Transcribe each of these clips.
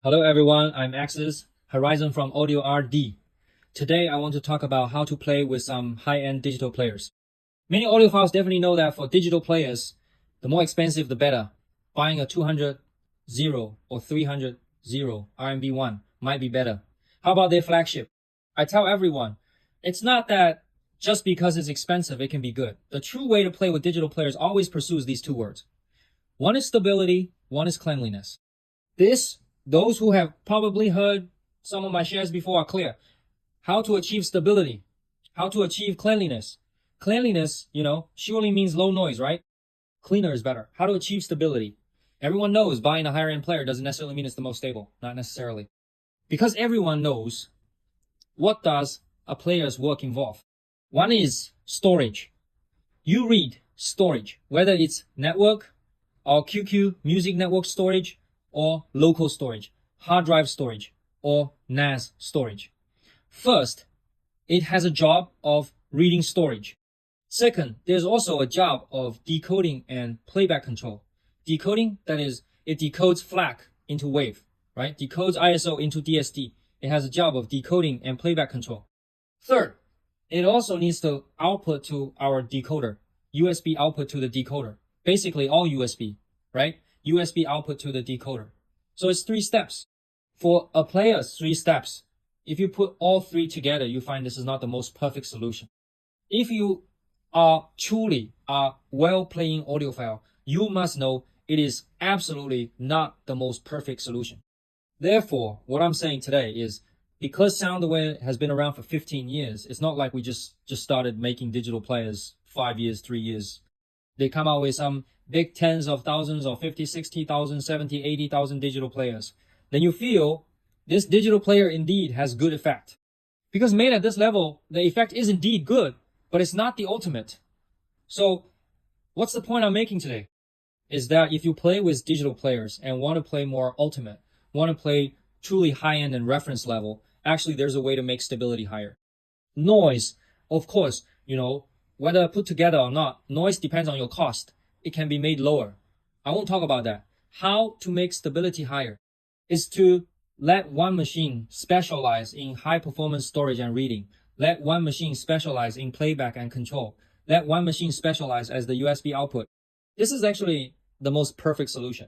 Hello everyone, I'm Axis, Horizon from Audio RD. Today I want to talk about how to play with some high-end digital players. Many audiophiles definitely know that for digital players, the more expensive the better. Buying a 200 0 or 300 0 RMB one might be better. How about their flagship? I tell everyone, it's not that just because it's expensive it can be good. The true way to play with digital players always pursues these two words. One is stability, one is cleanliness. Those who have probably heard some of my shares before are clear. How to achieve stability, how to achieve cleanliness. Cleanliness, surely means low noise, right? Cleaner is better. How to achieve stability. Everyone knows buying a higher end player doesn't necessarily mean it's the most stable. Not necessarily. Because everyone knows what does a player's work involve. One is storage. You read storage, whether it's network or QQ music network storage, or local storage, hard drive storage, or NAS storage. First, it has a job of reading storage. Second, there's also a job of decoding and playback control. Decoding, that is, it decodes FLAC into wave, right? Decodes ISO into DSD. It has a job of decoding and playback control. Third, it also needs to output to our decoder, USB output to the decoder. Basically all USB, right? USB output to the decoder. So it's 3 steps. For a player, 3 steps. If you put all 3 together, you find this is not the most perfect solution. If you are truly a well-playing audiophile, you must know it is absolutely not the most perfect solution. Therefore, what I'm saying today is, because Soundaware has been around for 15 years, it's not like we just started making digital players 5 years, 3 years. They come out with some big tens of thousands or 50, 60,000, 70, 80,000 digital players. Then you feel this digital player indeed has good effect. Because made at this level, the effect is indeed good, but it's not the ultimate. So what's the point I'm making today? Is that if you play with digital players and want to play more ultimate, want to play truly high-end and reference level, actually there's a way to make stability higher. Noise, of course, whether put together or not, noise depends on your cost. It can be made lower. I won't talk about that. How to make stability higher is to let one machine specialize in high performance storage and reading. Let one machine specialize in playback and control. Let one machine specialize as the USB output. This is actually the most perfect solution.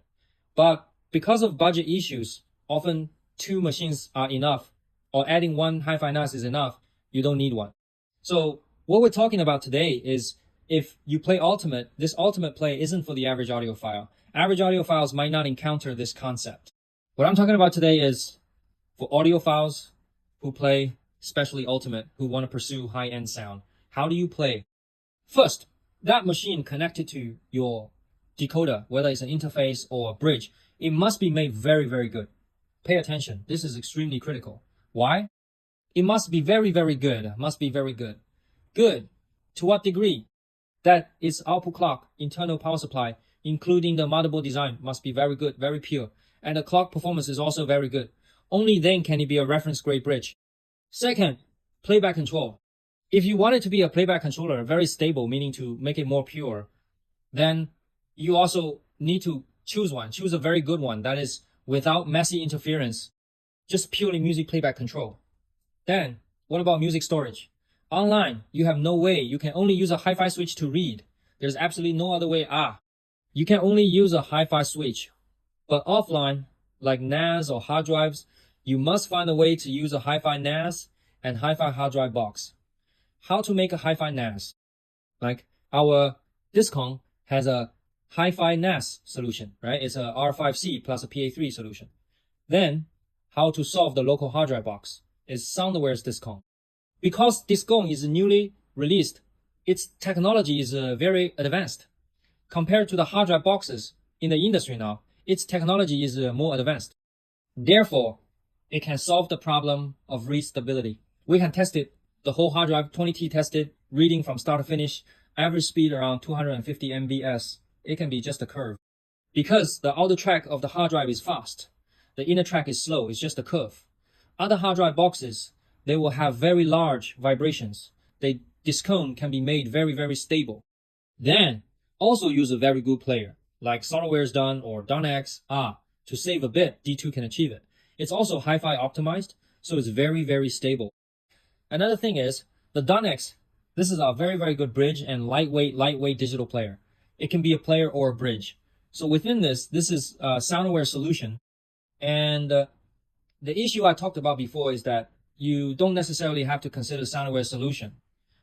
But because of budget issues, often 2 machines are enough, or adding one hi-fi NAS is enough. You don't need one. So what we're talking about today is, if you play ultimate, this ultimate play isn't for the average audiophile. Average audiophiles might not encounter this concept. What I'm talking about today is for audiophiles who play, especially ultimate, who want to pursue high-end sound. How do you play? First, that machine connected to your decoder, whether it's an interface or a bridge, it must be made very, very good. Pay attention. This is extremely critical. Why? It must be very, very good. Must be very good. Good. To what degree? That its output clock, internal power supply, including the motherboard design, must be very good, very pure. And the clock performance is also very good. Only then can it be a reference grade bridge. Second, playback control. If you want it to be a playback controller, very stable, meaning to make it more pure, then you also need to choose one. Choose a very good one that is without messy interference, just purely music playback control. Then, what about music storage? Online, you have no way. You can only use a hi-fi switch to read. There's absolutely no other way. You can only use a hi-fi switch. But offline, like NAS or hard drives, you must find a way to use a hi-fi NAS and hi-fi hard drive box. How to make a hi-fi NAS? Like our Discon has a hi-fi NAS solution, right? It's a R5C plus a PA3 solution. Then, how to solve the local hard drive box is Soundaware's Discon. Because Discon is newly released, its technology is very advanced. Compared to the hard drive boxes in the industry now, its technology is more advanced. Therefore, it can solve the problem of read stability. We can test it, the whole hard drive 20T tested, reading from start to finish, average speed around 250 MBS. It can be just a curve. Because the outer track of the hard drive is fast, the inner track is slow, it's just a curve. Other hard drive boxes, they will have very large vibrations. The Discon can be made very, very stable. Then, also use a very good player, like Soundware's done or DonX. To save a bit, D2 can achieve it. It's also hi-fi optimized, so it's very, very stable. Another thing is the DunX. This is a very, very good bridge and lightweight digital player. It can be a player or a bridge. So within this is a Soundaware solution. And the issue I talked about before is that you don't necessarily have to consider Soundaware solution.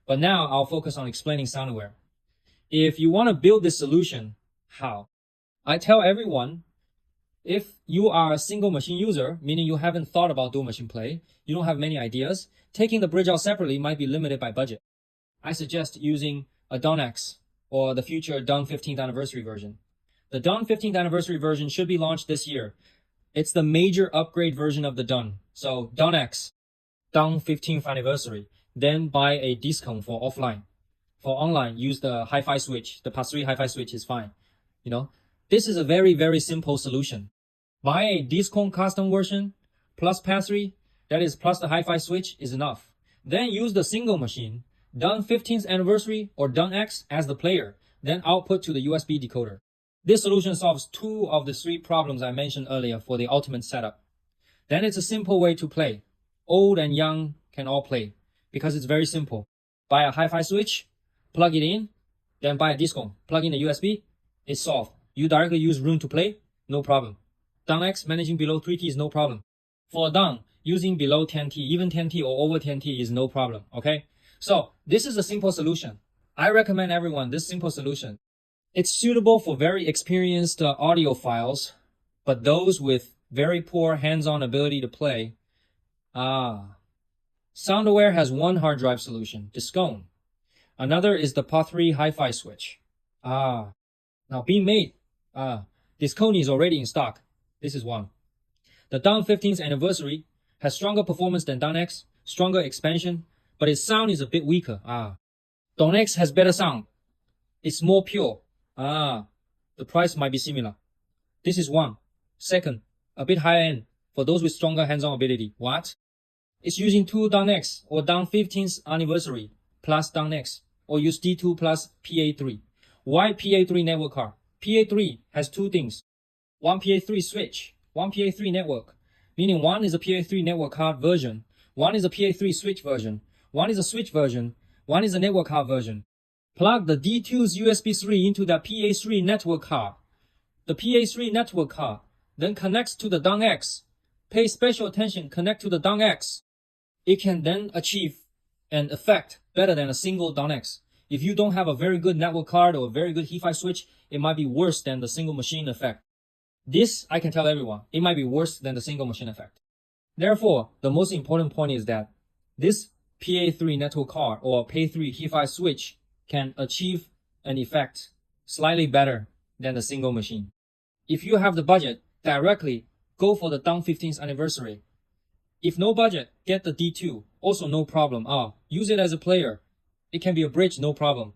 But now I'll focus on explaining Soundaware. If you want to build this solution, how? I tell everyone, if you are a single machine user, meaning you haven't thought about dual machine play, you don't have many ideas, taking the bridge out separately might be limited by budget. I suggest using a DunX or the future Dun 15th anniversary version. The Dun 15th anniversary version should be launched this year. It's the major upgrade version of the Dun. So DunX, Dun 15th anniversary. Then buy a discount for offline. For online, use the hi-fi switch. The Pass 3 hi-fi switch is fine. You know, this is a very, very simple solution. Buy a discount custom version plus Pass 3, that is plus the hi-fi switch is enough. Then use the single machine, Dun 15th anniversary or DunX as the player, then output to the USB decoder. This solution solves 2 of the 3 problems I mentioned earlier for the ultimate setup. Then it's a simple way to play. Old and young can all play because it's very simple. Buy a hi-fi switch, plug it in, then buy a discount, plug in the USB, it's solved. You directly use roon to play, no problem. DunX managing below 3T is no problem. For Dun, using below 10T, even 10T or over 10T is no problem, okay? So this is a simple solution. I recommend everyone this simple solution. It's suitable for very experienced audiophiles, but those with very poor hands-on ability to play. Soundaware has one hard drive solution, Discone. Another is the Pass 3 hi-fi switch. Now being made, Discone is already in stock. This is one. The Dun 15th anniversary has stronger performance than DunX, stronger expansion, but its sound is a bit weaker. DunX has better sound. It's more pure. The price might be similar. This is one. Second, a bit higher end for those with stronger hands-on ability. What? It's using 2 DunX or Dun 15th anniversary plus DunX or use D2 plus PA3. Why PA3 network card? PA3 has 2 things. One PA3 switch, one PA3 network, meaning one is a PA3 network card version, one is a PA3 switch version, one is a switch version, one is a network card version. Plug the D2's USB 3 into the PA3 network card. The PA3 network card then connects to the DunX. Pay special attention, connect to the DunX. It can then achieve an effect better than a single DunX. If you don't have a very good network card or a very good hifi switch, it might be worse than the single machine effect. This, I can tell everyone, it might be worse than the single machine effect. Therefore, the most important point is that this PA3 network card or PA3 hifi switch can achieve an effect slightly better than the single machine. If you have the budget, directly go for the Dun 15th anniversary. If no budget, get the D2, also no problem. Use it as a player. It can be a bridge, no problem.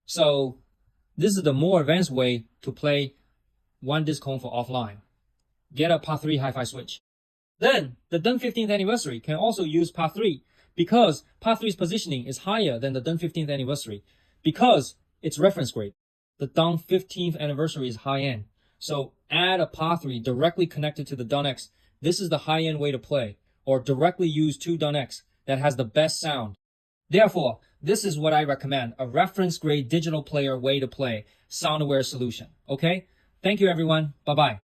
So this is the more advanced way to play one discone for offline. Get a Pass 3 hi-fi switch. Then the Dun 15th anniversary can also use Pass 3 because Pass 3's positioning is higher than the Dun 15th anniversary because it's reference grade. The Dun 15th anniversary is high-end. So add a Pass 3 directly connected to the DunX. This is the high-end way to play, or directly use 2 DunX that has the best sound. Therefore, this is what I recommend, a reference grade digital player way to play, Soundaware solution. Okay? Thank you everyone. Bye-bye.